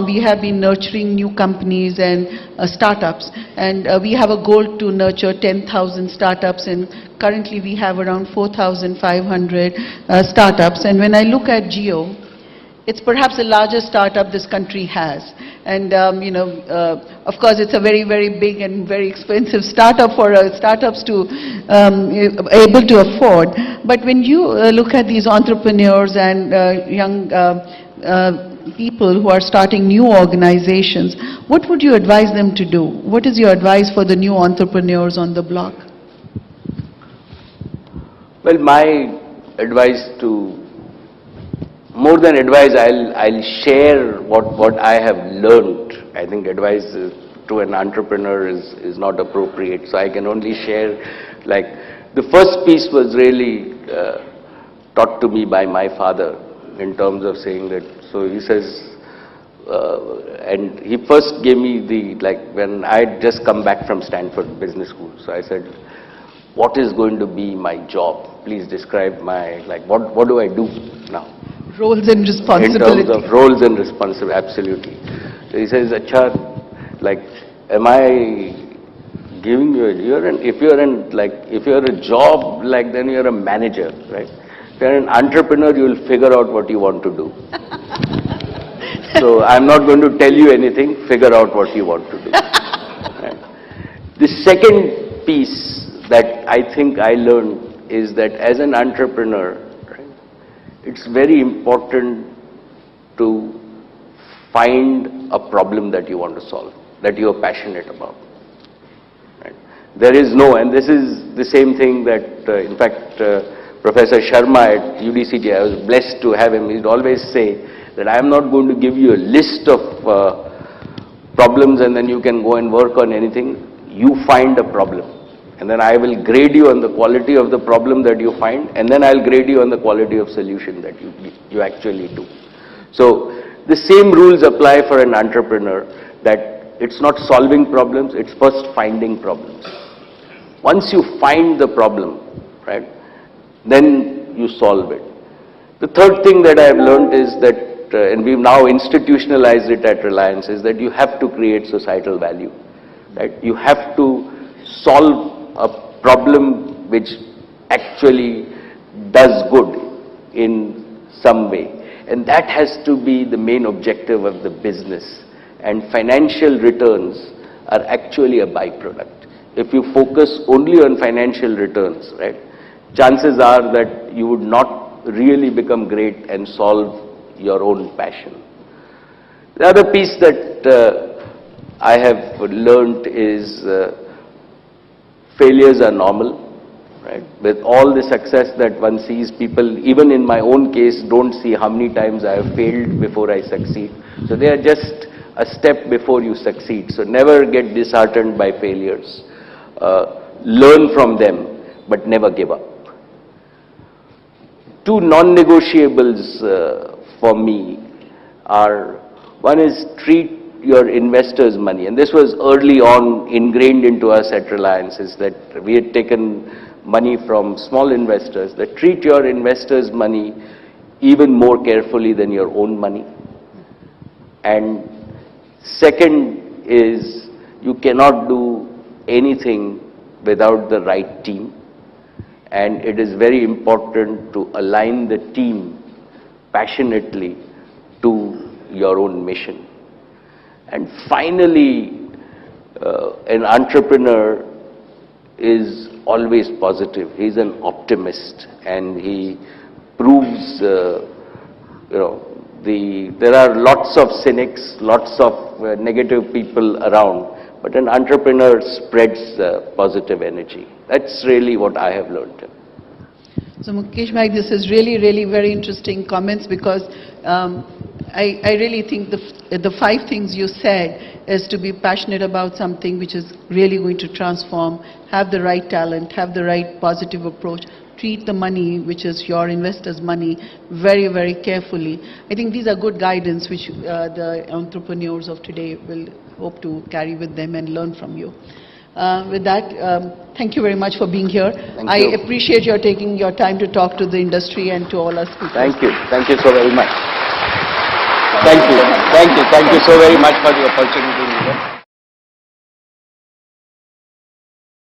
we have been nurturing new companies and startups, and we have a goal to nurture 10,000 startups, and currently we have around 4,500 startups. And when I look at Geo, it's perhaps the largest startup this country has. And of course, it's a very, very big and very expensive startup for startups to able to afford. But when you look at these entrepreneurs and young people who are starting new organizations, what would you advise them to do? What is your advice for the new entrepreneurs on the block? Well, my advice more than advice, I'll share what I have learned. I think advice to an entrepreneur is not appropriate, so I can only share, like, the first piece was really taught to me by my father, in terms of saying that, so he says, and he first gave me when I had just come back from Stanford Business School, so I said, what is going to be my job? Please describe what do I do now? Roles and responsibilities. In terms of roles and responsibility, absolutely. So he says, Acha, am I giving you if you're a job, then you're a manager, right? If you're an entrepreneur, you will figure out what you want to do. So I'm not going to tell you anything, figure out what you want to do. Right? The second piece that I think I learned is that as an entrepreneur, it's very important to find a problem that you want to solve, that you are passionate about. Right? There is no, and this is the same thing that, in fact, Professor Sharma at UDCT, I was blessed to have him. He'd always say that I am not going to give you a list of problems and then you can go and work on anything. You find a problem. And then I will grade you on the quality of the problem that you find, and then I'll grade you on the quality of solution that you actually do. So the same rules apply for an entrepreneur, that it's not solving problems, it's first finding problems. Once you find the problem, right, then you solve it. The third thing that I have learned is that, and we've now institutionalized it at Reliance, is that you have to create societal value. Right? You have to solve a problem which actually does good in some way, and that has to be the main objective of the business, and financial returns are actually a byproduct. If you focus only on financial returns, right, chances are that you would not really become great and solve your own passion. The other piece that I have learned is failures are normal, right? With all the success that one sees, people, even in my own case, don't see how many times I have failed before I succeed. So they are just a step before you succeed. So never get disheartened by failures. Learn from them, but never give up. Two non-negotiables for me are, one is treat your investors' money, and this was early on ingrained into us at Reliance, is that we had taken money from small investors, that treat your investors' money even more carefully than your own money. And second is, you cannot do anything without the right team, and it is very important to align the team passionately to your own mission. And finally, an entrepreneur is always positive. He's an optimist, and he proves, there are lots of cynics, lots of negative people around, but an entrepreneur spreads positive energy. That's really what I have learned. So Mukesh Bhai, this is really, really very interesting comments, because I really think the 5 things you said is to be passionate about something which is really going to transform, have the right talent, have the right positive approach, treat the money, which is your investors' money, very, very carefully. I think these are good guidance which the entrepreneurs of today will hope to carry with them and learn from you. With that, thank you very much for being here. I appreciate your taking your time to talk to the industry and to all us people. Thank you. Thank you so very much. Thank you. Thank you so very much for the opportunity, leader.